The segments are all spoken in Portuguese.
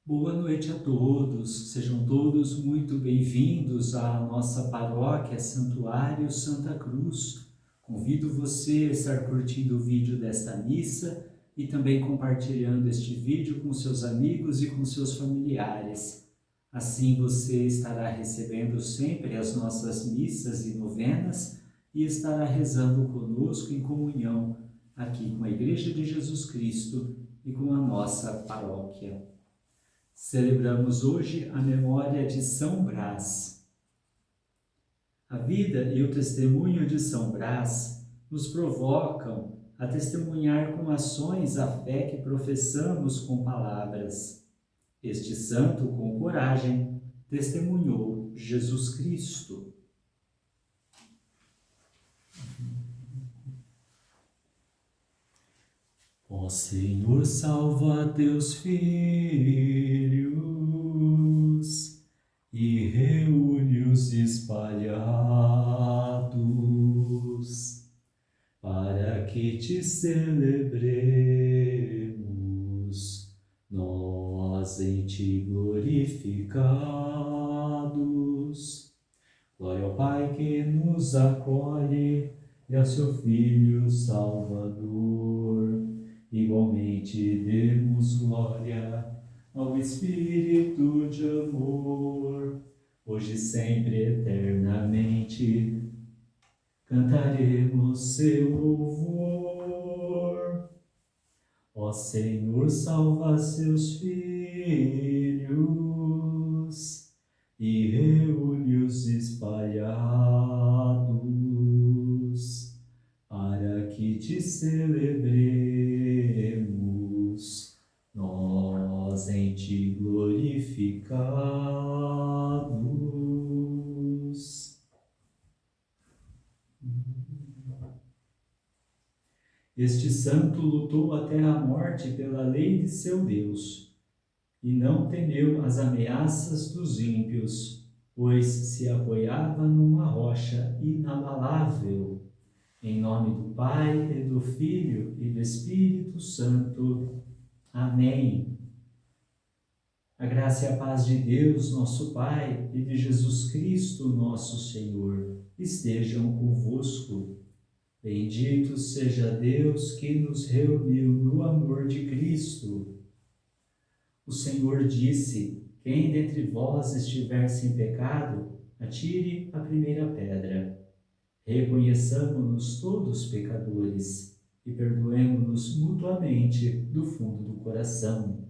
Boa noite a todos, sejam todos muito bem-vindos à nossa paróquia Santuário Santa Cruz. Convido você a estar curtindo o vídeo desta missa e também compartilhando este vídeo com seus amigos e com seus familiares. Assim você estará recebendo sempre as nossas missas e novenas e estará rezando conosco em comunhão aqui com a Igreja de Jesus Cristo e com a nossa paróquia. Celebramos hoje a memória de São Brás. A vida e o testemunho de São Brás nos provocam a testemunhar com ações a fé que professamos com palavras. Este santo, com coragem, testemunhou Jesus Cristo. Ó Senhor, salva teus filhos e reúne-os espalhados, para que te celebremos, nós em ti glorificados. Glória ao Pai que nos acolhe e ao seu Filho Salvador. Igualmente demos glória ao Espírito de amor, hoje e sempre eternamente cantaremos seu louvor. Ó Senhor, salva seus filhos e reúne-os espalhados, para que te celebremos, nós em ti glorificados. Este santo lutou até a morte pela lei de seu Deus e não temeu as ameaças dos ímpios, pois se apoiava numa rocha inabalável. Em nome do Pai, e do Filho, e do Espírito Santo. Amém. A graça e a paz de Deus, nosso Pai, e de Jesus Cristo, nosso Senhor, estejam convosco. Bendito seja Deus que nos reuniu no amor de Cristo. O Senhor disse: quem dentre vós estiver sem pecado, atire a primeira pedra. Reconheçamo-nos todos pecadores e perdoemo-nos mutuamente do fundo do coração.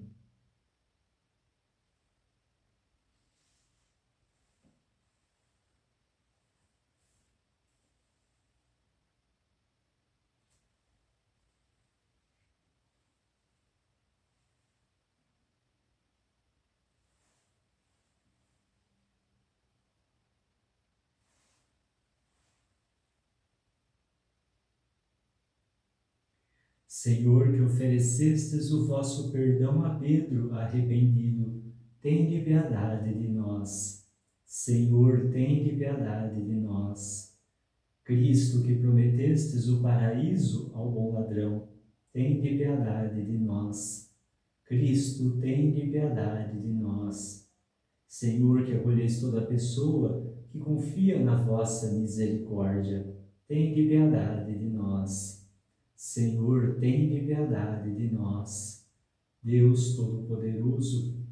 Senhor, que oferecestes o vosso perdão a Pedro arrependido, tende piedade de nós. Senhor, tende piedade de nós. Cristo, que prometestes o paraíso ao bom ladrão, tende piedade de nós. Cristo, tende piedade de nós. Senhor, que acolheis toda pessoa que confia na vossa misericórdia, tende piedade de nós. Senhor, tende piedade de nós. Deus Todo-Poderoso,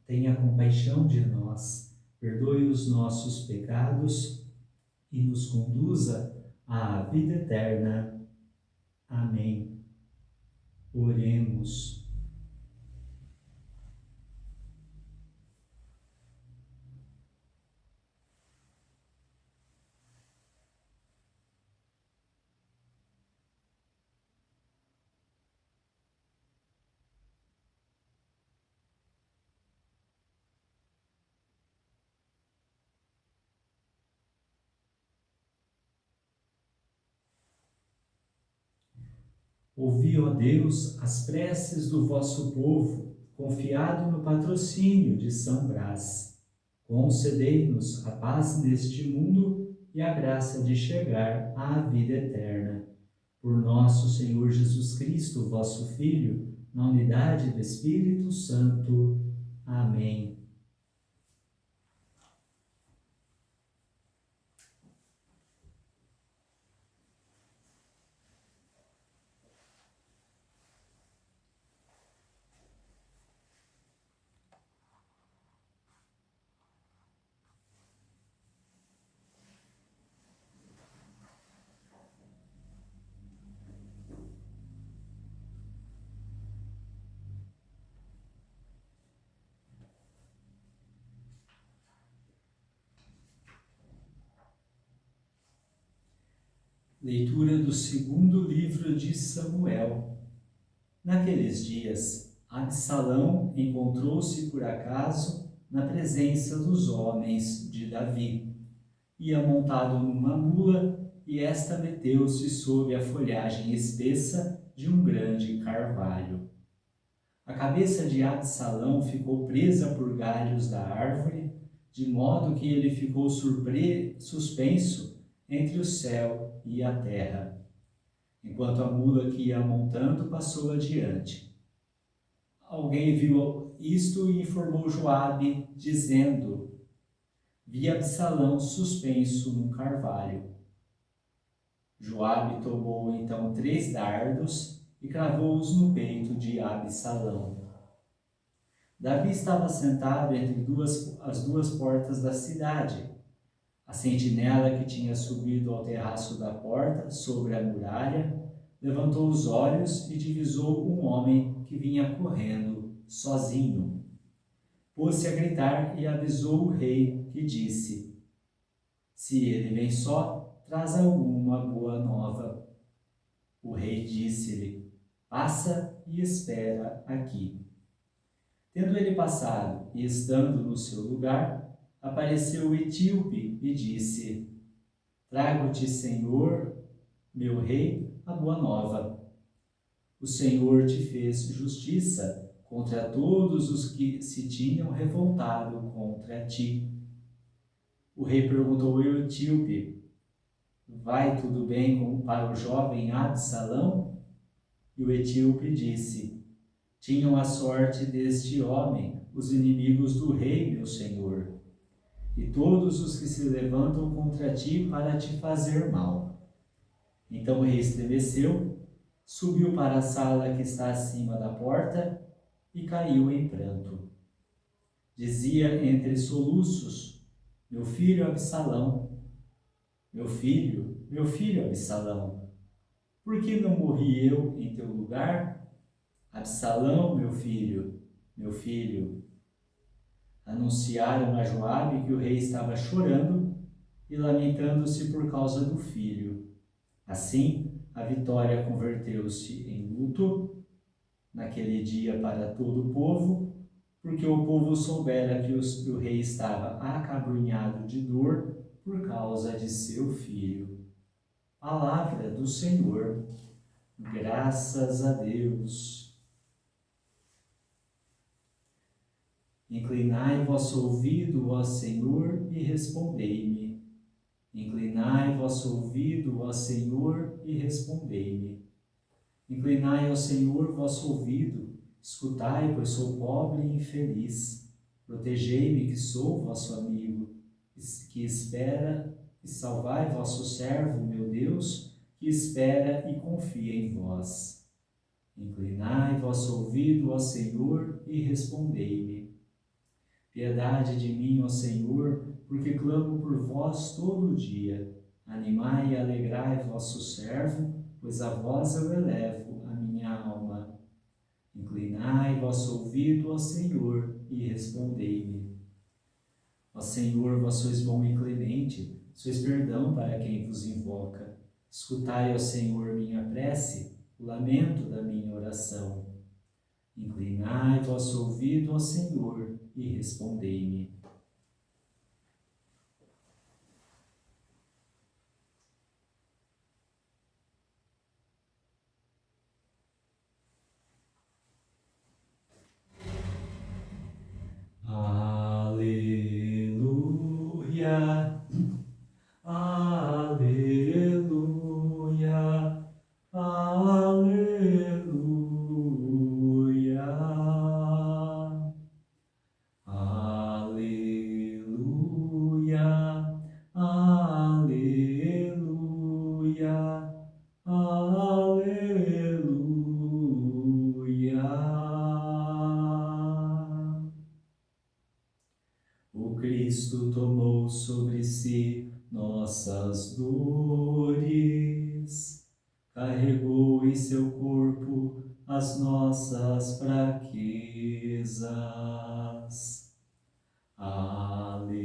tenha compaixão de nós, perdoe os nossos pecados e nos conduza à vida eterna. Amém. Oremos. Ouvi, ó Deus, as preces do vosso povo, confiado no patrocínio de São Brás. Concedei-nos a paz neste mundo e a graça de chegar à vida eterna. Por nosso Senhor Jesus Cristo, vosso Filho, na unidade do Espírito Santo. Amém. Leitura do segundo livro de Samuel. Naqueles dias, Absalão encontrou-se por acaso na presença dos homens de Davi. Ia montado numa mula, e esta meteu-se sob a folhagem espessa de um grande carvalho. A cabeça de Absalão ficou presa por galhos da árvore, de modo que ele ficou suspenso entre o céu e a terra, enquanto a mula que ia montando passou adiante. Alguém viu isto e informou Joabe, dizendo: vi Absalão suspenso num carvalho. Joabe tomou então 3 dardos e cravou-os no peito de Absalão. Davi estava sentado entre as duas portas da cidade. A sentinela que tinha subido ao terraço da porta, sobre a muralha, levantou os olhos e divisou um homem que vinha correndo, sozinho. Pôs-se a gritar e avisou o rei, que disse: se ele vem só, traz alguma boa nova. O rei disse-lhe: passa e espera aqui. Tendo ele passado e estando no seu lugar, apareceu o etíope e disse: trago-te, Senhor, meu rei, a boa nova. O Senhor te fez justiça contra todos os que se tinham revoltado contra ti. O rei perguntou ao etíope: vai tudo bem para o jovem Absalão? E o etíope disse: tinham a sorte deste homem os inimigos do rei, meu senhor, e todos os que se levantam contra ti para te fazer mal. Então o rei estremeceu, subiu para a sala que está acima da porta e caiu em pranto. Dizia entre soluços: meu filho Absalão, meu filho Absalão, por que não morri eu em teu lugar? Absalão, meu filho, meu filho. Anunciaram a Joabe que o rei estava chorando e lamentando-se por causa do filho. Assim, a vitória converteu-se em luto naquele dia para todo o povo, porque o povo soubera que o rei estava acabrunhado de dor por causa de seu filho. Palavra do Senhor. Graças a Deus. Inclinai vosso ouvido, ó Senhor, e respondei-me. Inclinai vosso ouvido, ó Senhor, e respondei-me. Inclinai ao Senhor vosso ouvido, escutai, pois sou pobre e infeliz. Protegei-me, que sou vosso amigo, que espera, e salvai vosso servo, meu Deus, que espera e confia em vós. Inclinai vosso ouvido, ó Senhor, e respondei-me. Piedade de mim, ó Senhor, porque clamo por vós todo o dia. Animai e alegrai vosso servo, pois a vós eu elevo a minha alma. Inclinai vosso ouvido, ó Senhor, e respondei-me. Ó Senhor, vós sois bom e clemente, sois perdão para quem vos invoca. Escutai, ó Senhor, minha prece, o lamento da minha oração. Inclinai vosso ouvido, ó Senhor, e respondei-me. Aleluia, aleluia, aleluia. carregou em seu corpo as nossas fraquezas. Aleluia,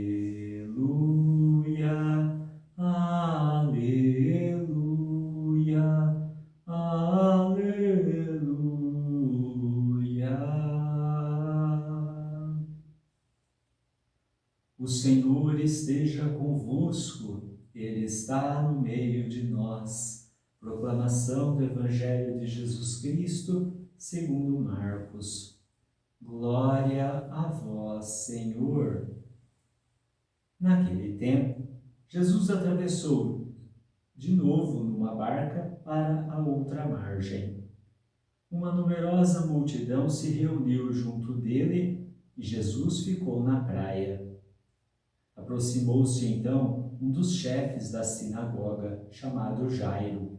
aleluia, aleluia. O Senhor esteja convosco, Ele está no meio de nós. Proclamação do Evangelho de Jesus Cristo, segundo Marcos. Glória a vós, Senhor. Naquele tempo, Jesus atravessou de novo numa barca para a outra margem. Uma numerosa multidão se reuniu junto dele e Jesus ficou na praia. Aproximou-se então um dos chefes da sinagoga, chamado Jairo.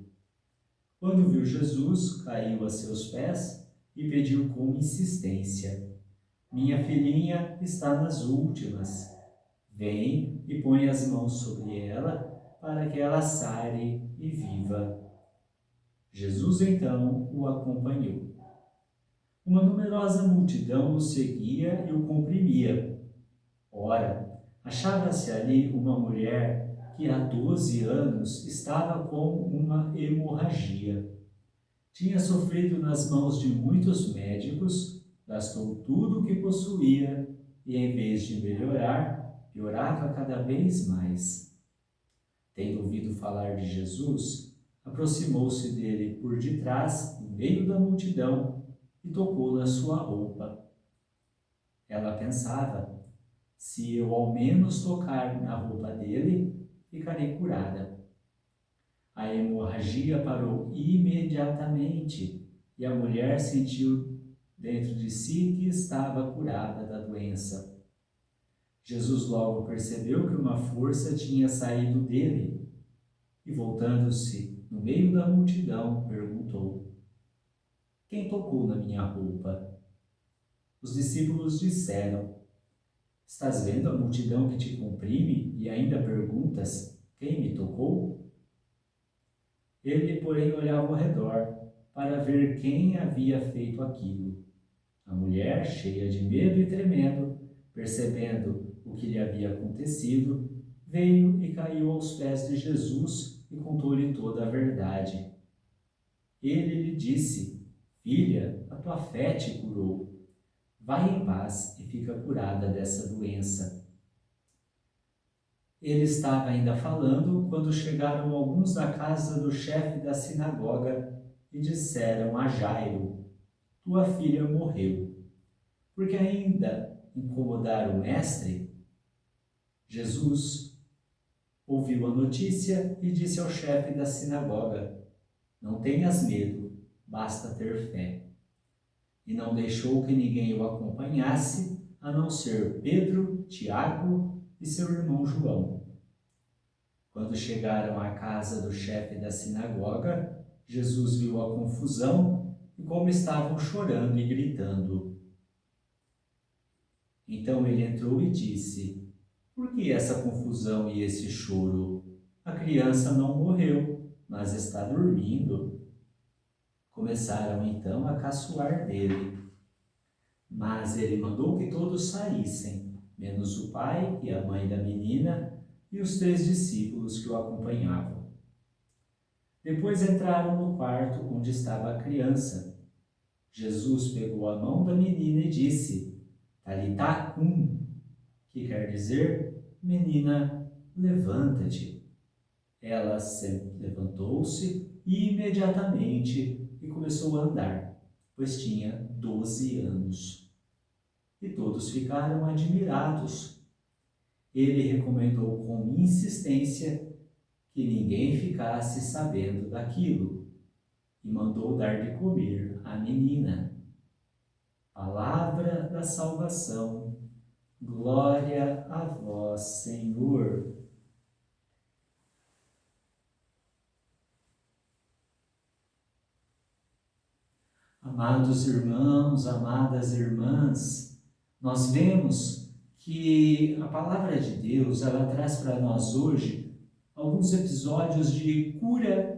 Quando viu Jesus, caiu a seus pés e pediu com insistência: minha filhinha está nas últimas. Vem e põe as mãos sobre ela, para que ela sare e viva. Jesus então o acompanhou. Uma numerosa multidão o seguia e o comprimia. Ora, achava-se ali uma mulher que há 12 anos estava com uma hemorragia. Tinha sofrido nas mãos de muitos médicos, gastou tudo o que possuía e, em vez de melhorar, piorava cada vez mais. Tendo ouvido falar de Jesus, aproximou-se dele por detrás, no meio da multidão, e tocou na sua roupa. Ela pensava: se eu ao menos tocar na roupa dele, ficarei curada. A hemorragia parou imediatamente e a mulher sentiu dentro de si que estava curada da doença. Jesus logo percebeu que uma força tinha saído dele e, voltando-se no meio da multidão, perguntou: quem tocou na minha roupa? Os discípulos disseram: estás vendo a multidão que te comprime e ainda perguntas: quem me tocou? Ele, porém, olhava ao redor para ver quem havia feito aquilo. A mulher, cheia de medo e tremendo, percebendo o que lhe havia acontecido, veio e caiu aos pés de Jesus e contou-lhe toda a verdade. Ele lhe disse: filha, a tua fé te curou. Vai em paz e fica curada dessa doença. Ele estava ainda falando quando chegaram alguns da casa do chefe da sinagoga e disseram a Jairo: tua filha morreu. Porque ainda incomodar o mestre? Jesus ouviu a notícia e disse ao chefe da sinagoga: não tenhas medo, basta ter fé. E não deixou que ninguém o acompanhasse, a não ser Pedro, Tiago e seu irmão João. Quando chegaram à casa do chefe da sinagoga, Jesus viu a confusão e como estavam chorando e gritando. Então ele entrou e disse: por que essa confusão e esse choro? A criança não morreu, mas está dormindo. Começaram então a caçoar dele. Mas ele mandou que todos saíssem, menos o pai e a mãe da menina e os 3 discípulos que o acompanhavam. Depois entraram no quarto onde estava a criança. Jesus pegou a mão da menina e disse: Talitá cum, que quer dizer: menina, levanta-te. Ela levantou-se imediatamente e começou a andar, pois tinha 12 anos. E todos ficaram admirados. Ele recomendou com insistência que ninguém ficasse sabendo daquilo e mandou dar de comer à menina. Palavra da salvação. Glória a vós, Senhor. Amados irmãos, amadas irmãs, nós vemos que a palavra de Deus, ela traz para nós hoje alguns episódios de cura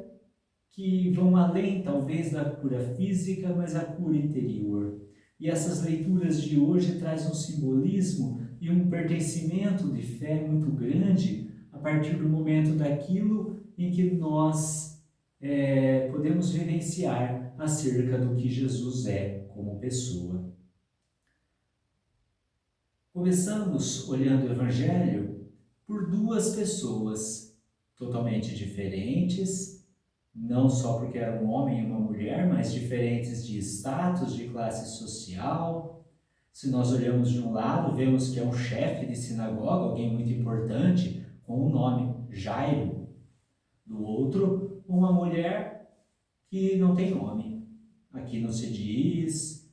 que vão além, talvez, da cura física, mas a cura interior. E essas leituras de hoje trazem um simbolismo e um pertencimento de fé muito grande a partir do momento daquilo em que nós podemos vivenciar acerca do que Jesus é como pessoa. Começamos olhando o Evangelho por duas pessoas totalmente diferentes, não só porque era um homem e uma mulher, mas diferentes de status, de classe social. Se nós olhamos de um lado, vemos que é um chefe de sinagoga, alguém muito importante, com o nome Jairo. Do outro, uma mulher que não tem nome. Aqui não se diz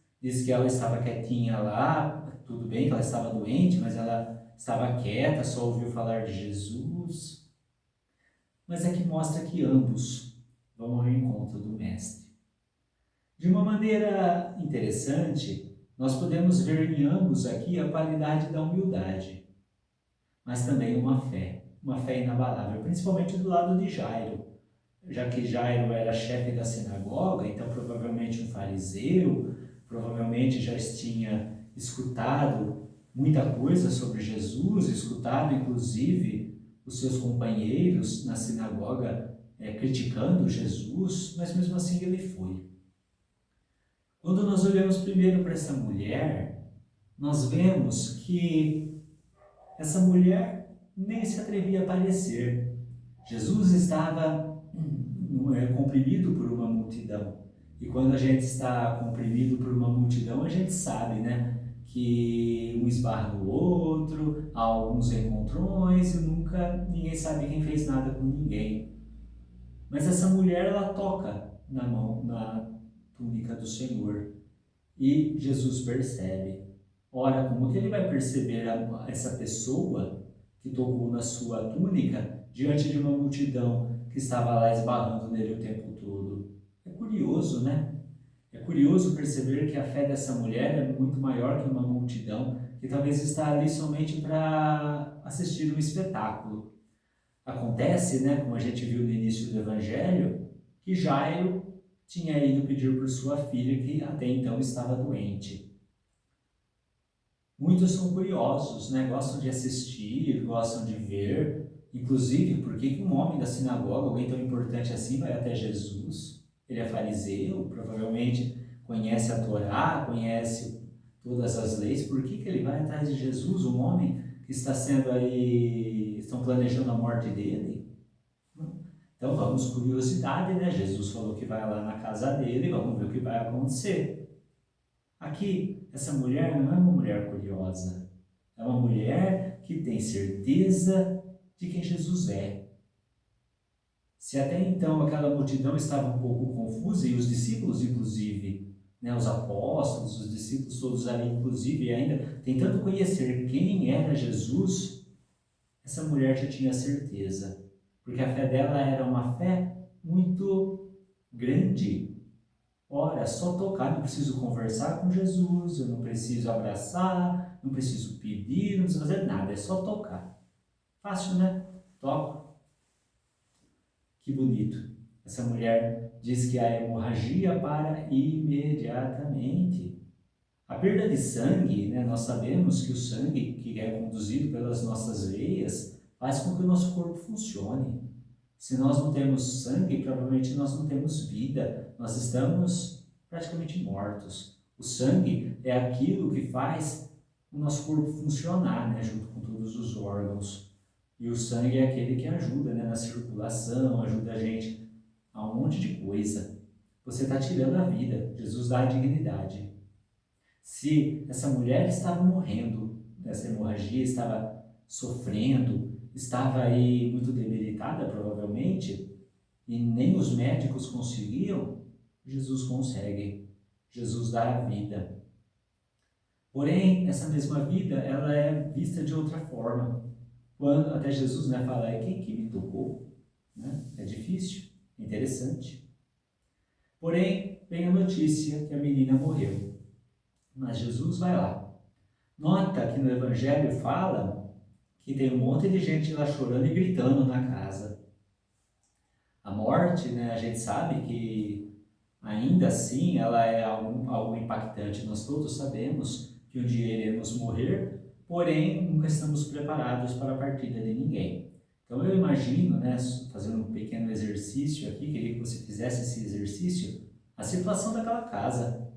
que ela estava quietinha lá, tudo bem que ela estava doente, mas ela estava quieta, só ouviu falar de Jesus. Mas aqui mostra que ambos vão ao encontro do Mestre. De uma maneira interessante, nós podemos ver em ambos aqui a qualidade da humildade, mas também uma fé inabalável, principalmente do lado de Jairo, já que Jairo era chefe da sinagoga, então provavelmente um fariseu, provavelmente já tinha escutado muita coisa sobre Jesus, escutado inclusive os seus companheiros na sinagoga criticando Jesus, mas mesmo assim ele foi. Quando nós olhamos primeiro para essa mulher, nós vemos que essa mulher nem se atrevia a aparecer. Jesus estava comprimido por uma multidão. E quando a gente está comprimido por uma multidão, a gente sabe, né, que um esbarra no outro, há alguns encontrões e ninguém sabe quem fez nada com ninguém. Mas essa mulher, ela toca na túnica do Senhor e Jesus percebe. Ora, como que ele vai perceber essa pessoa que tocou na sua túnica diante de uma multidão que estava lá esbarrando nele o tempo todo? É curioso, né? É curioso perceber que a fé dessa mulher é muito maior que uma multidão que talvez está ali somente para assistir um espetáculo. Acontece, né, como a gente viu no início do Evangelho, que Jairo tinha ido pedir por sua filha que até então estava doente. Muitos são curiosos, né? Gostam de assistir, gostam de ver. Inclusive, por que um homem da sinagoga, alguém tão importante assim, vai até Jesus? Ele é fariseu, provavelmente conhece a Torá, conhece todas as leis. Por que ele vai atrás de Jesus, um homem que está sendo aí, estão planejando a morte dele? Então vamos, curiosidade, né? Jesus falou que vai lá na casa dele, vamos ver o que vai acontecer. Aqui, essa mulher não é uma mulher curiosa, é uma mulher que tem certeza de quem Jesus é. Se até então aquela multidão estava um pouco confusa, e os discípulos, inclusive, né, os apóstolos, os discípulos todos ali, inclusive, ainda tentando conhecer quem era Jesus, essa mulher já tinha certeza, porque a fé dela era uma fé muito grande. Ora, só tocar, não preciso conversar com Jesus, eu não preciso abraçar, não preciso pedir, não preciso fazer nada, é só tocar. Fácil, né? Toco. Que bonito. Essa mulher diz que a hemorragia para imediatamente. A perda de sangue, né? Nós sabemos que o sangue que é conduzido pelas nossas veias faz com que o nosso corpo funcione. Se nós não temos sangue, provavelmente nós não temos vida, nós estamos praticamente mortos. O sangue é aquilo que faz o nosso corpo funcionar, né, junto com todos os órgãos. E o sangue é aquele que ajuda, né, na circulação, ajuda a gente a um monte de coisa. Você está tirando a vida, Jesus dá a dignidade. Se essa mulher estava morrendo dessa hemorragia, estava sofrendo, estava aí muito debilitada, provavelmente, e nem os médicos conseguiam, Jesus consegue. Jesus dá a vida. Porém, essa mesma vida, ela é vista de outra forma. Quando até Jesus, né, fala, é quem que me tocou? Né? É difícil, interessante. Porém, vem a notícia que a menina morreu. Mas Jesus vai lá. Nota que no Evangelho fala que tem um monte de gente lá chorando e gritando na casa. A morte, né, a gente sabe que ainda assim ela é algo impactante. Nós todos sabemos que um dia iremos morrer, porém nunca estamos preparados para a partida de ninguém. Então eu imagino, né, fazendo um pequeno exercício aqui, queria que você fizesse esse exercício, a situação daquela casa,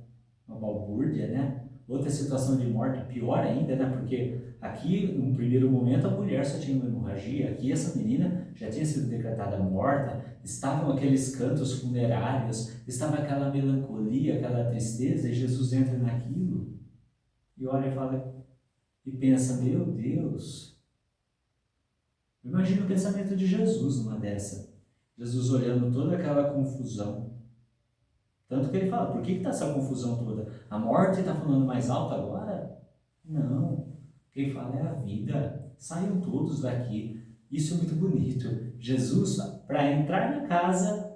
uma balbúrdia, né? Outra situação de morte pior ainda, né? Porque aqui, num primeiro momento, a mulher só tinha uma hemorragia, aqui essa menina já tinha sido decretada morta, estavam aqueles cantos funerários, estava aquela melancolia, aquela tristeza, e Jesus entra naquilo e olha e fala, e pensa, meu Deus, imagina o pensamento de Jesus numa dessa. Jesus olhando toda aquela confusão. Tanto que ele fala, por que está essa confusão toda? A morte está falando mais alto agora? Não. Quem fala é a vida. Saiam todos daqui. Isso é muito bonito. Jesus, para entrar na casa,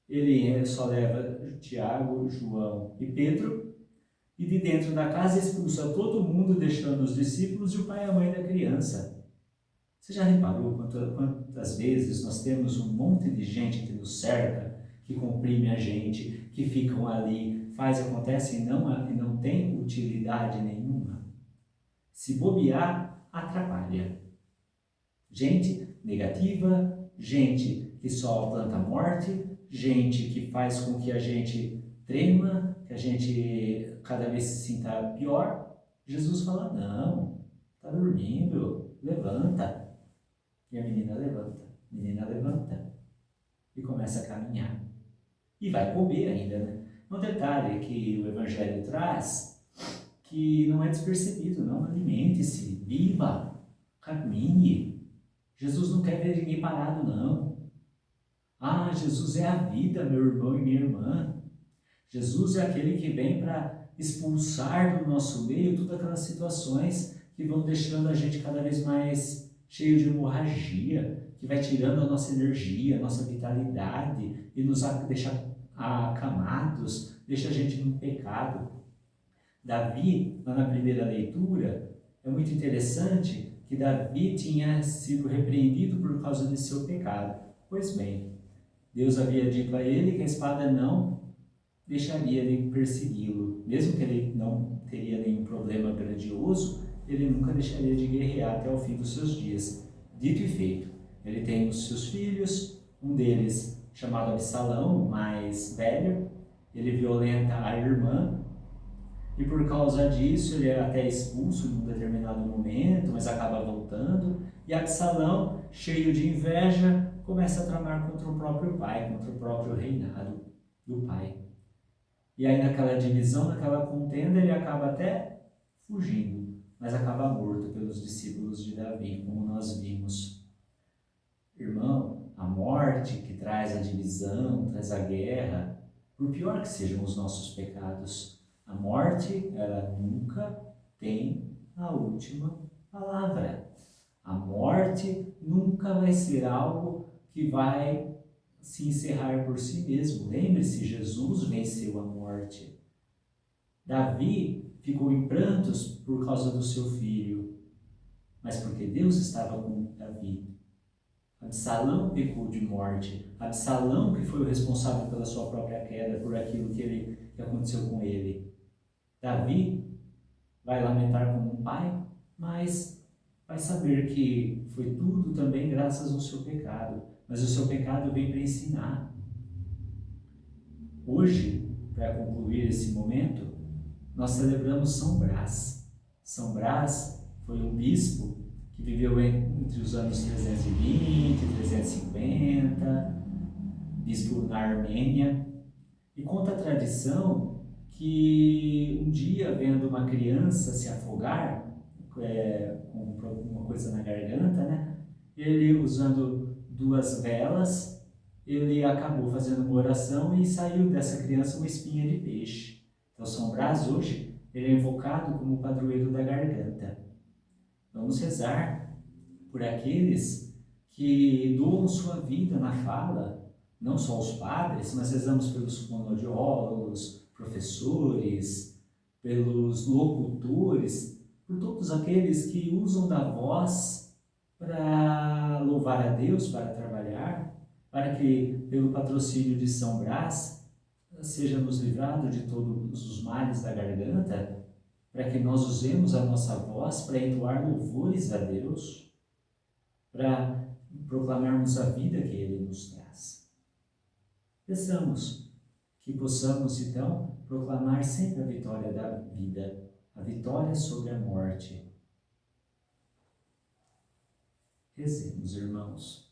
ele só leva Tiago, João e Pedro, e de dentro da casa expulsa todo mundo, deixando os discípulos e o pai e a mãe da criança. Você já reparou quantas vezes nós temos um monte de gente que nos cerca, que comprime a gente, que ficam ali, faz, acontece e não tem utilidade nenhuma? Se bobear, atrapalha. Gente negativa, gente que só planta morte, gente que faz com que a gente trema, que a gente cada vez se sinta pior. Jesus fala, não, está dormindo, levanta. E a menina levanta e começa a caminhar. E vai comer ainda, né? Um detalhe que o Evangelho traz, que não é despercebido, não. Alimente-se, viva, caminhe. Jesus não quer ver ninguém parado, não. Ah, Jesus é a vida, meu irmão e minha irmã. Jesus é aquele que vem para expulsar do nosso meio todas aquelas situações que vão deixando a gente cada vez mais cheio de hemorragia, que vai tirando a nossa energia, a nossa vitalidade e nos deixa acamados, deixa a gente no pecado. Davi, lá na primeira leitura, é muito interessante que Davi tinha sido repreendido por causa de seu pecado. Pois bem, Deus havia dito a ele que a espada não deixaria de persegui-lo. Mesmo que ele não teria nenhum problema grandioso, ele nunca deixaria de guerrear até o fim dos seus dias. Dito e feito, ele tem os seus filhos, um deles chamado Absalão, mais velho, ele violenta a irmã, e por causa disso ele é até expulso em um determinado momento, mas acaba voltando, e Absalão, cheio de inveja, começa a tramar contra o próprio pai, contra o próprio reinado do pai. E aí naquela divisão, naquela contenda, ele acaba até fugindo, mas acaba morto pelos discípulos de Davi, como nós vimos. Irmão, a morte que traz a divisão, traz a guerra, por pior que sejam os nossos pecados, a morte, ela nunca tem a última palavra. A morte nunca vai ser algo que vai se encerrar por si mesmo. Lembre-se, Jesus venceu a morte. Davi ficou em prantos por causa do seu filho, mas porque Deus estava com Davi. Absalão pecou de morte. Absalão que foi o responsável pela sua própria queda, por aquilo que aconteceu com ele. Davi vai lamentar como um pai, mas vai saber que foi tudo também graças ao seu pecado. Mas o seu pecado vem para ensinar. Hoje, para concluir esse momento, nós celebramos São Brás. São Brás foi um bispo que viveu entre os anos 320 e 350, bispo na Armênia, e conta a tradição que um dia, vendo uma criança se afogar com alguma coisa na garganta, né, ele, usando 2 velas, ele acabou fazendo uma oração e saiu dessa criança uma espinha de peixe. Então São Brás hoje ele é invocado como padroeiro da garganta. Vamos rezar por aqueles que doam sua vida na fala, não só os padres, mas rezamos pelos fonoaudiólogos, professores, pelos locutores, por todos aqueles que usam da voz para louvar a Deus, para trabalhar, para que, pelo patrocínio de São Brás, seja nos livrado de todos os males da garganta, para que nós usemos a nossa voz para entoar louvores a Deus, para proclamarmos a vida que Ele nos traz. Peçamos que possamos, então, proclamar sempre a vitória da vida, a vitória sobre a morte. Rezemos, irmãos.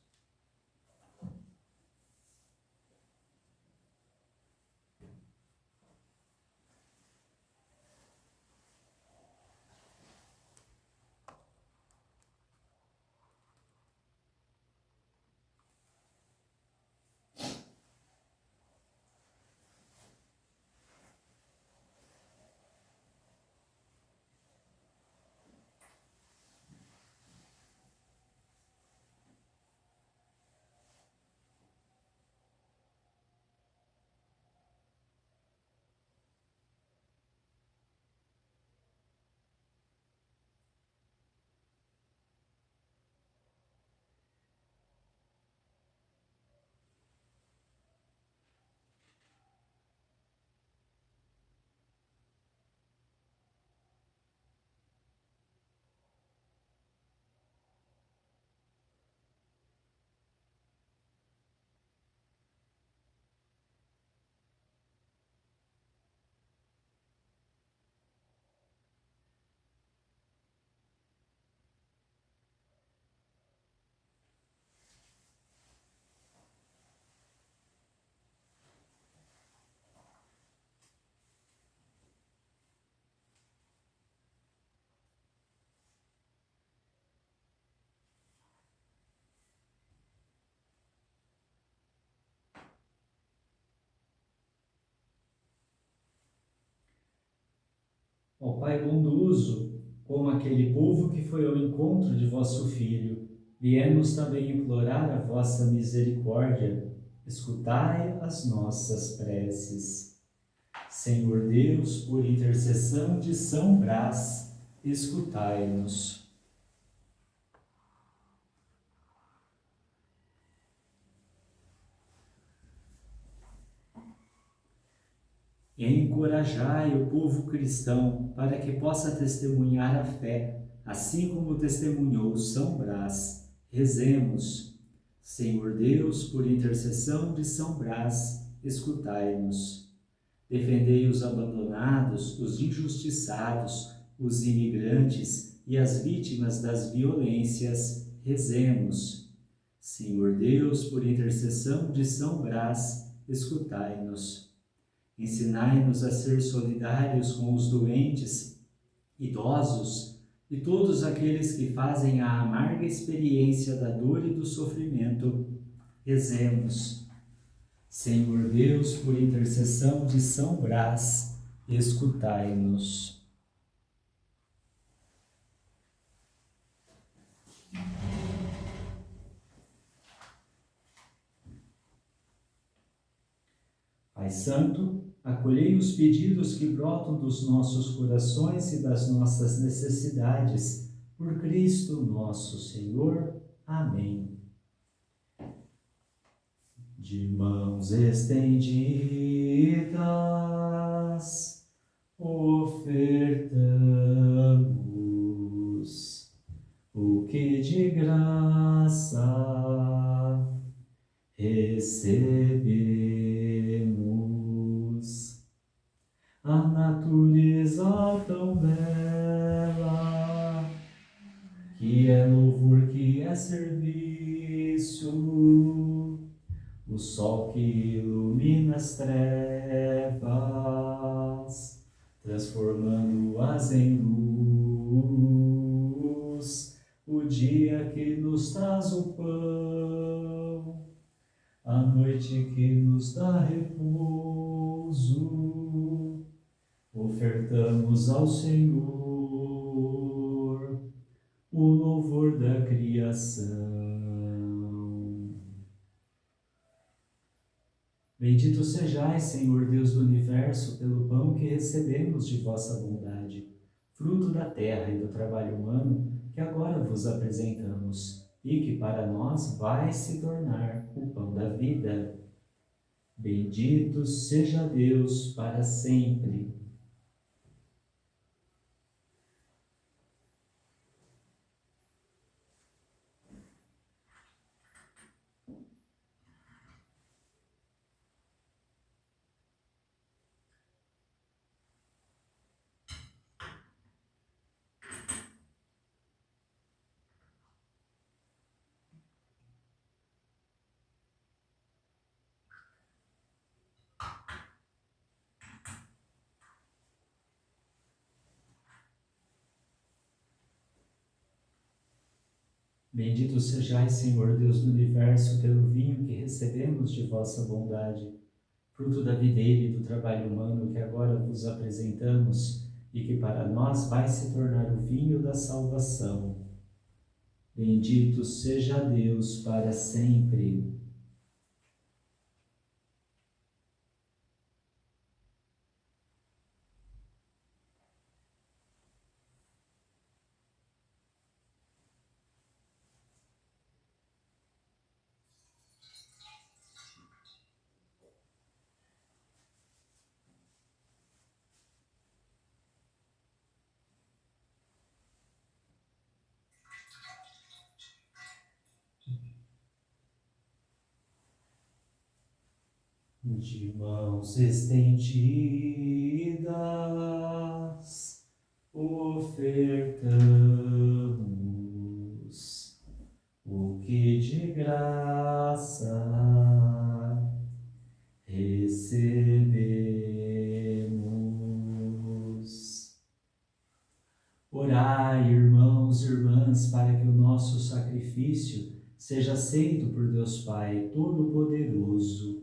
Ó Pai bondoso, como aquele povo que foi ao encontro de vosso Filho, viemos também implorar a vossa misericórdia. Escutai as nossas preces. Senhor Deus, por intercessão de São Brás, escutai-nos. Encorajai o povo cristão para que possa testemunhar a fé, assim como testemunhou São Brás. Rezemos. Senhor Deus, por intercessão de São Brás, escutai-nos. Defendei os abandonados, os injustiçados, os imigrantes e as vítimas das violências. Rezemos. Senhor Deus, por intercessão de São Brás, escutai-nos. Ensinai-nos a ser solidários com os doentes, idosos e todos aqueles que fazem a amarga experiência da dor e do sofrimento. Rezemos. Senhor Deus, por intercessão de São Brás, escutai-nos. Pai Santo, acolhei os pedidos que brotam dos nossos corações e das nossas necessidades, por Cristo nosso Senhor. Amém. De mãos estendidas, ofertamos o que de graça recebemos. A natureza tão bela, que é louvor, que é serviço, o sol que ilumina as trevas, transformando-as em luz, o dia que nos traz o pão, a noite que nos dá repouso, ofertamos ao Senhor o louvor da criação. Bendito sejais, Senhor Deus do universo, pelo pão que recebemos de vossa bondade, fruto da terra e do trabalho humano que agora vos apresentamos. e que para nós vai se tornar o pão da vida. Bendito seja Deus para sempre. Bendito sejais, Senhor Deus do universo, pelo vinho que recebemos de vossa bondade, fruto da videira e do trabalho humano que agora vos apresentamos e que para nós vai se tornar o vinho da salvação. Bendito seja Deus para sempre. De mãos estendidas, ofertamos o que de graça recebemos. Orai, irmãos e irmãs, para que o nosso sacrifício seja aceito por Deus Pai Todo-Poderoso.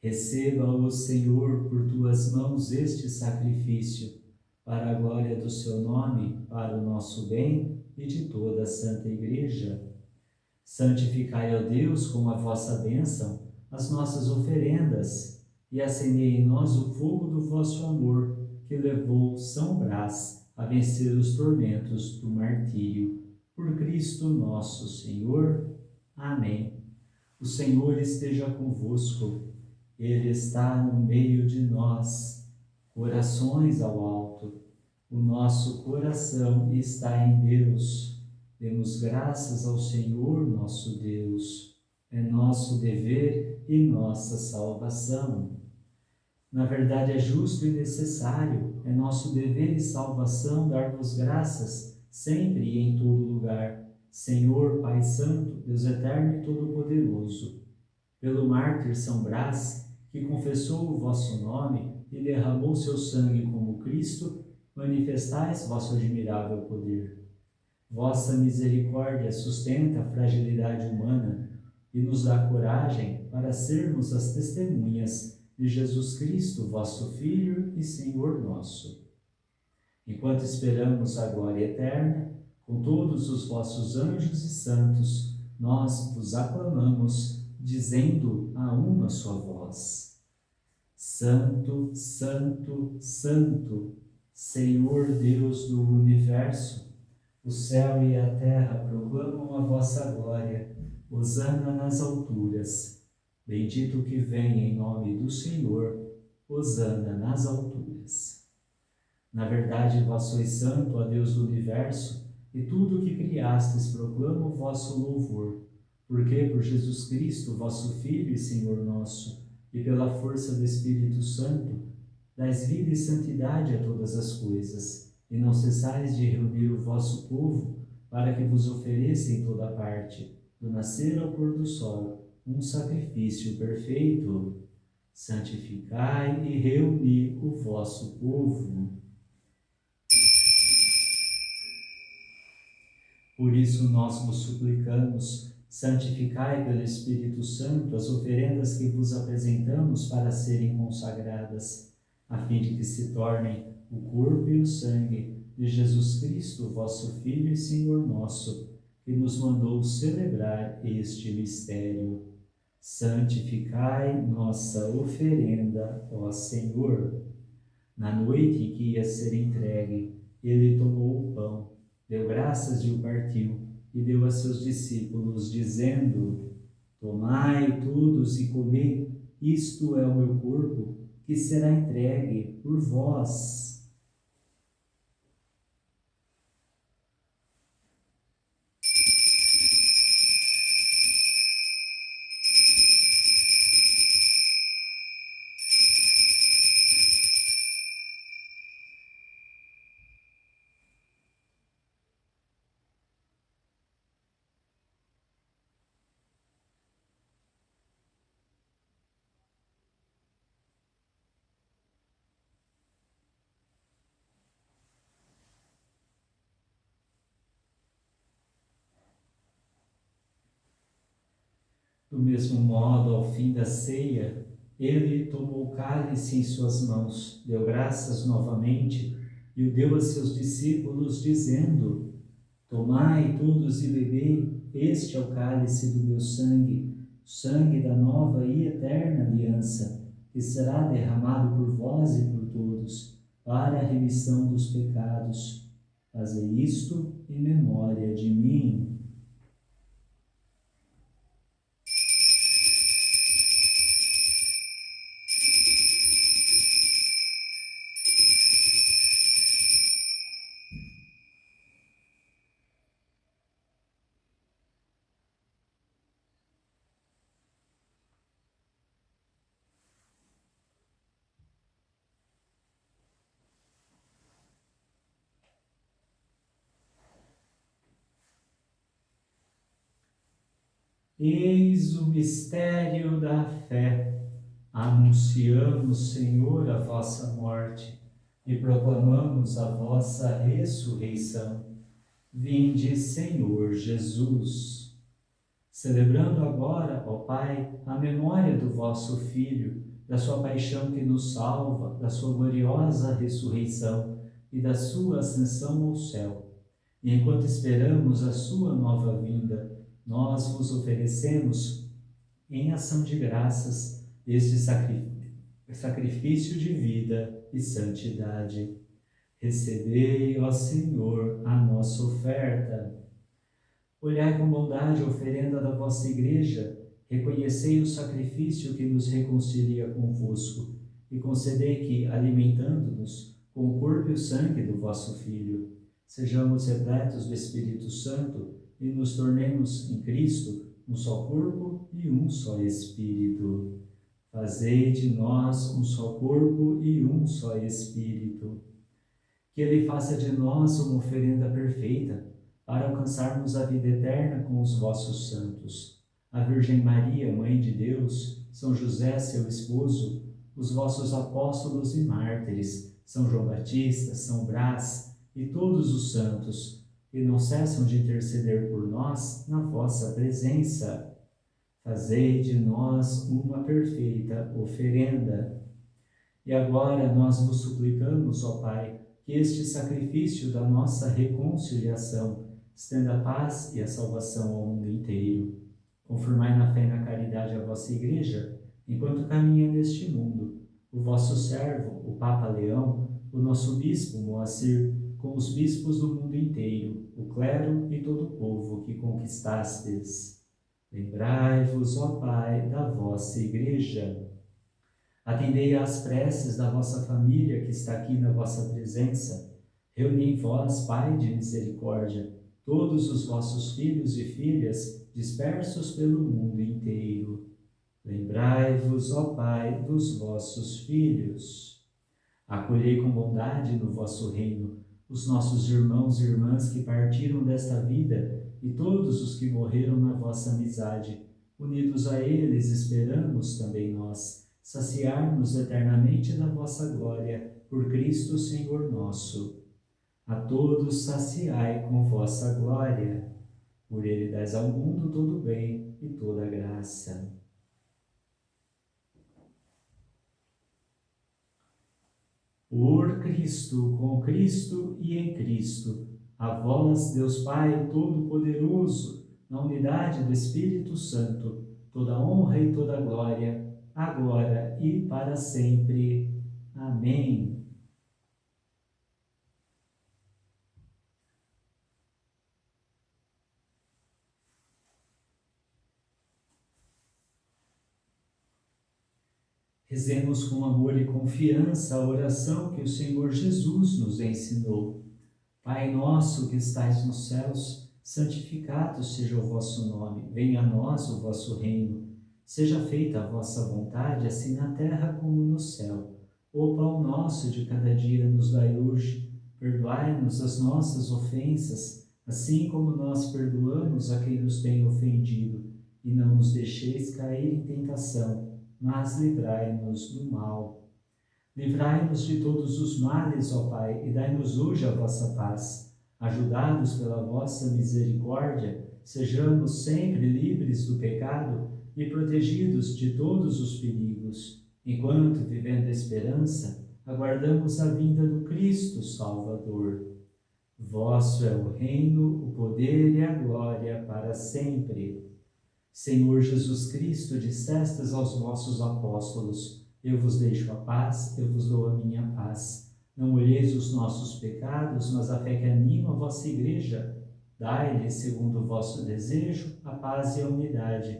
Receba, ó Senhor, por tuas mãos este sacrifício, para a glória do seu nome, para o nosso bem e de toda a Santa Igreja. Santificai, ó Deus, com a vossa bênção, as nossas oferendas, e acendei em nós o fogo do vosso amor, que levou São Brás a vencer os tormentos do martírio. Por Cristo nosso Senhor. Amém. O Senhor esteja convosco. Ele está no meio de nós, corações ao alto. O nosso coração está em Deus. Demos graças ao Senhor nosso Deus. É nosso dever e nossa salvação. Na verdade, é justo e necessário, é nosso dever e salvação dar-vos graças, sempre e em todo lugar, Senhor, Pai Santo, Deus Eterno e Todo-Poderoso. Pelo mártir São Brás, que confessou o vosso nome e derramou seu sangue como Cristo, manifestais vosso admirável poder. Vossa misericórdia sustenta a fragilidade humana e nos dá coragem para sermos as testemunhas de Jesus Cristo, vosso Filho e Senhor nosso. Enquanto esperamos a glória eterna, com todos os vossos anjos e santos, nós vos aclamamos, dizendo a uma só voz: Santo, Santo, Santo, Senhor Deus do universo, o céu e a terra proclamam a vossa glória. Hosana nas alturas. Bendito que vem em nome do Senhor. Hosana nas alturas. Na verdade, vós sois santo, ó Deus do universo, e tudo o que criastes proclama o vosso louvor. Porque por Jesus Cristo, vosso Filho e Senhor nosso, e pela força do Espírito Santo, dais vida e santidade a todas as coisas, e não cessais de reunir o vosso povo, para que vos ofereça em toda parte, do nascer ao pôr do sol, um sacrifício perfeito. Santificai e reuni o vosso povo. Por isso nós vos suplicamos, santificai pelo Espírito Santo as oferendas que vos apresentamos para serem consagradas, a fim de que se tornem o corpo e o sangue de Jesus Cristo, vosso Filho e Senhor nosso, que nos mandou celebrar este mistério. Santificai nossa oferenda, ó Senhor. Na noite em que ia ser entregue, ele tomou o pão, deu graças e o partiu, e deu a seus discípulos, dizendo: Tomai todos e comei, isto é o meu corpo, que será entregue por vós. Do mesmo modo, ao fim da ceia, ele tomou o cálice em suas mãos, deu graças novamente e o deu a seus discípulos, dizendo: Tomai todos e bebei, este é o cálice do meu sangue, sangue da nova e eterna aliança, que será derramado por vós e por todos, para a remissão dos pecados. Fazei isto em memória de mim. Eis o mistério da fé. Anunciamos, Senhor, a vossa morte e proclamamos a vossa ressurreição. Vinde, Senhor Jesus. Celebrando agora, ó Pai, a memória do vosso Filho, da sua paixão que nos salva, da sua gloriosa ressurreição e da sua ascensão ao céu. E enquanto esperamos a sua nova vinda, nós vos oferecemos, em ação de graças, este sacrifício de vida e santidade. Recebei, ó Senhor, a nossa oferta. Olhai com bondade a oferenda da vossa Igreja, reconhecei o sacrifício que nos reconcilia convosco e concedei que, alimentando-nos com o corpo e o sangue do vosso Filho, sejamos repletos do Espírito Santo e nos tornemos em Cristo um só corpo e um só Espírito. Fazei de nós um só corpo e um só Espírito. Que Ele faça de nós uma oferenda perfeita, para alcançarmos a vida eterna com os vossos santos. A Virgem Maria, Mãe de Deus, São José, seu esposo, os vossos apóstolos e mártires, São João Batista, São Brás e todos os santos, que não cessam de interceder por nós na vossa presença. Fazei de nós uma perfeita oferenda. E agora nós vos suplicamos, ó Pai, que este sacrifício da nossa reconciliação estenda a paz e a salvação ao mundo inteiro. Confirmai na fé e na caridade a vossa Igreja, enquanto caminha neste mundo, o vosso servo, o Papa Leão, o nosso Bispo Moacir, com os bispos do mundo inteiro, o clero e todo o povo que conquistastes. Lembrai-vos, ó Pai, da vossa Igreja. Atendei às preces da vossa família que está aqui na vossa presença. Reuni em vós, Pai de misericórdia, todos os vossos filhos e filhas dispersos pelo mundo inteiro. Lembrai-vos, ó Pai, dos vossos filhos. Acolhei com bondade no vosso reino os nossos irmãos e irmãs que partiram desta vida e todos os que morreram na vossa amizade. Unidos a eles, esperamos também nós saciar-nos eternamente da vossa glória, por Cristo Senhor nosso. A todos saciai com vossa glória. Por ele dais ao mundo todo o bem e toda a graça. Por Cristo, com Cristo e em Cristo, a vós, Deus Pai Todo-Poderoso, na unidade do Espírito Santo, toda honra e toda glória, agora e para sempre. Amém. Rezemos com amor e confiança a oração que o Senhor Jesus nos ensinou. Pai nosso que estais nos céus, santificado seja o vosso nome. Venha a nós o vosso reino. Seja feita a vossa vontade, assim na terra como no céu. O pão nosso de cada dia nos dai hoje. Perdoai-nos as nossas ofensas, assim como nós perdoamos a quem nos tem ofendido. E não nos deixeis cair em tentação, mas livrai-nos do mal. Livrai-nos de todos os males, ó Pai, e dai-nos hoje a vossa paz. Ajudados pela vossa misericórdia, sejamos sempre livres do pecado e protegidos de todos os perigos, enquanto, vivendo a esperança, aguardamos a vinda do Cristo Salvador. Vosso é o reino, o poder e a glória para sempre. Senhor Jesus Cristo, dissestes aos vossos apóstolos: eu vos deixo a paz, eu vos dou a minha paz. Não olheis os nossos pecados, mas a fé que anima a vossa igreja. Dai-lhe, segundo o vosso desejo, a paz e a unidade.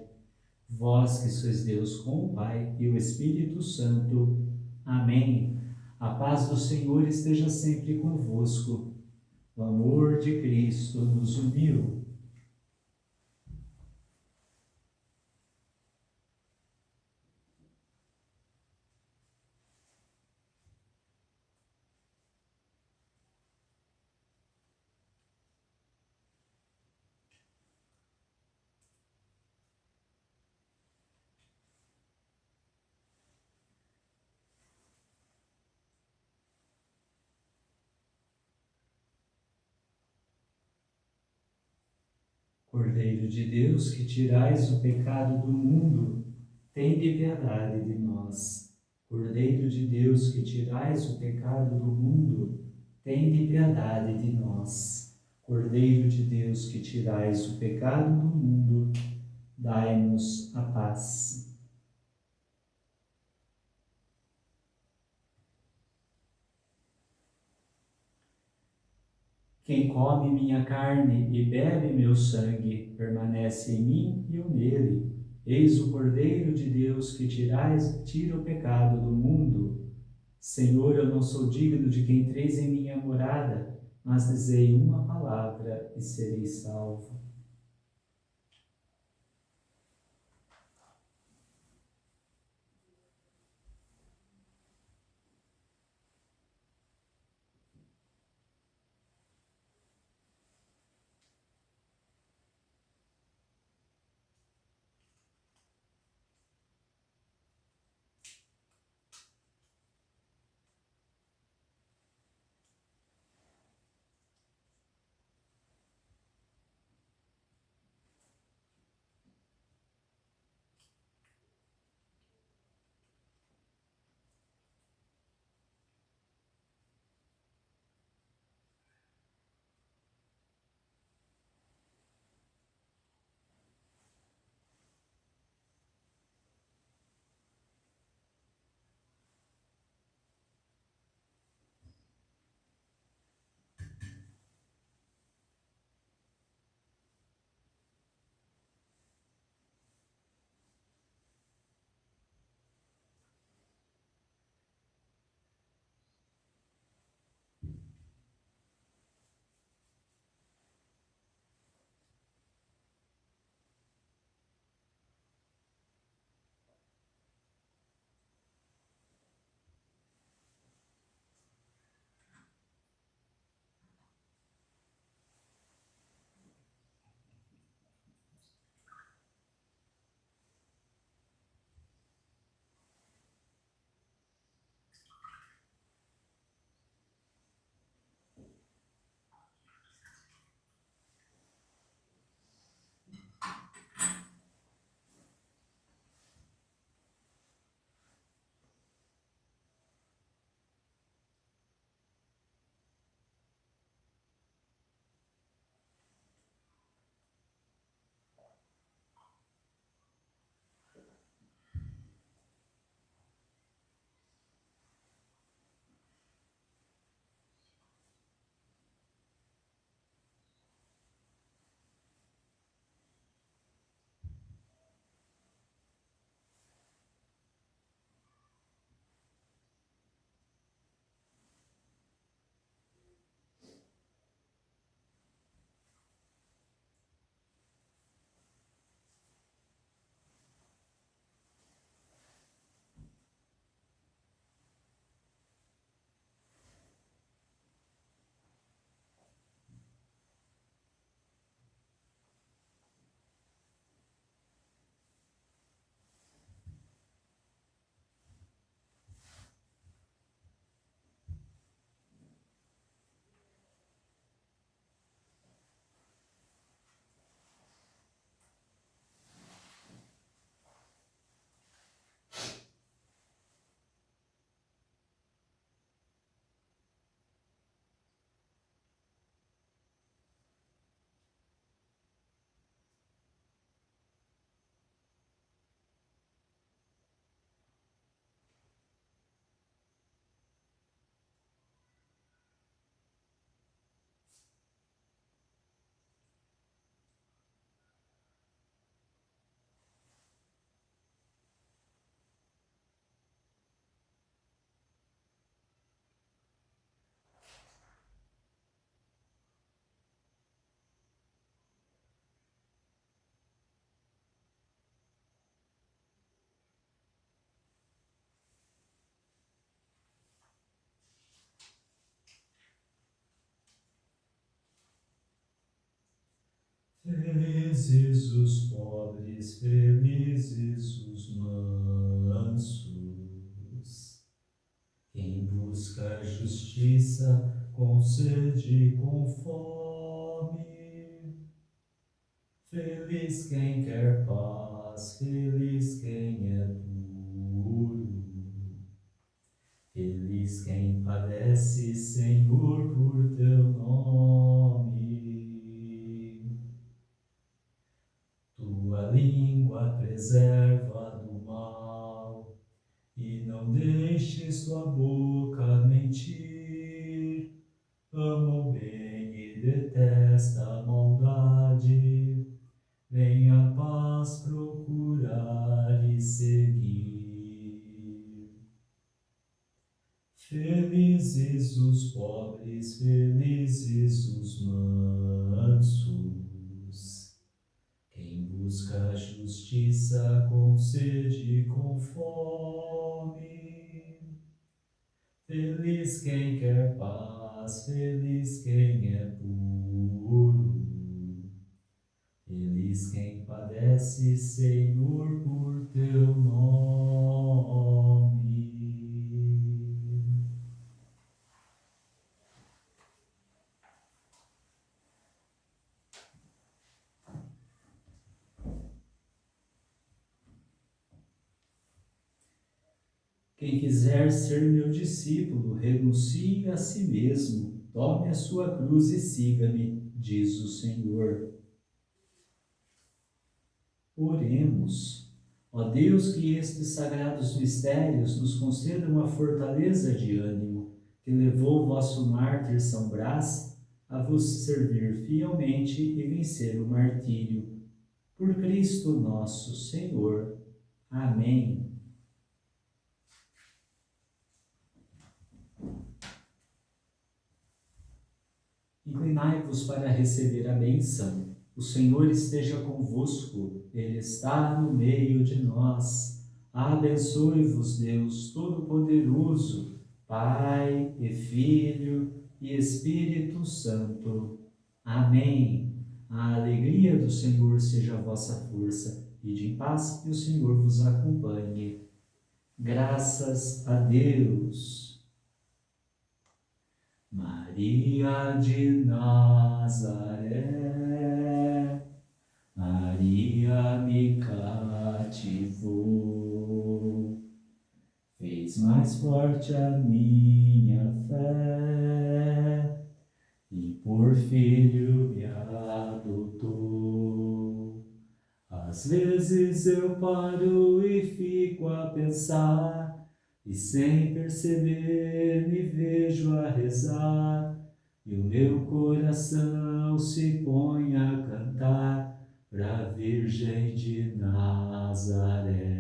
Vós que sois Deus com o Pai e o Espírito Santo. Amém. A paz do Senhor esteja sempre convosco. O amor de Cristo nos uniu. Cordeiro de Deus, que tirais o pecado do mundo, tende piedade de nós. Cordeiro de Deus, que tirais o pecado do mundo, tende piedade de nós. Cordeiro de Deus, que tirais o pecado do mundo, dai-nos a paz. Quem come minha carne e bebe meu sangue, permanece em mim e eu nele. Eis o Cordeiro de Deus que tira o pecado do mundo. Senhor, eu não sou digno de que entreis em minha morada, mas dizei uma palavra e serei salvo. Felizes os pobres, felizes os mansos, quem busca a justiça com sede e com fome. Feliz quem quer paz, feliz quem é puro. Feliz quem padece, Senhor, por teu nome. Tua língua preserva do mal, e não deixes tua boca mentir. Ama o bem e detesta a maldade. Vem a paz procurar e seguir. Felizes os pobres, felizes os mansos, quem busca a justiça com sede e com fome. Feliz quem quer paz, feliz quem é puro. Feliz quem padece, Senhor, por teu nome. Quem quiser ser meu discípulo, renuncie a si mesmo, tome a sua cruz e siga-me, diz o Senhor. Oremos. Ó Deus, que estes sagrados mistérios nos concedam a fortaleza de ânimo que levou o vosso mártir São Brás a vos servir fielmente e vencer o martírio. Por Cristo nosso Senhor. Amém. Inclinai-vos para receber a bênção. O Senhor esteja convosco, Ele está no meio de nós. Abençoe-vos, Deus Todo-Poderoso, Pai e Filho e Espírito Santo. Amém. A alegria do Senhor seja a vossa força. Ide em paz e o Senhor vos acompanhe. Graças a Deus. Maria de Nazaré, Maria me cativou, fez mais forte a minha fé e por filho me adotou. Às vezes eu paro e fico a pensar, e sem perceber me vejo a rezar, e o meu coração se põe a cantar pra Virgem de Nazaré.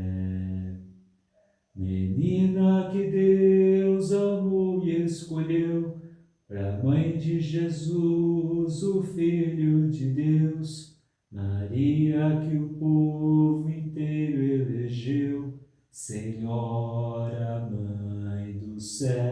Menina que Deus amou e escolheu, pra Mãe de Jesus, o Filho de Deus, Maria que o povo inteiro elegeu, Senhora, Mãe do céu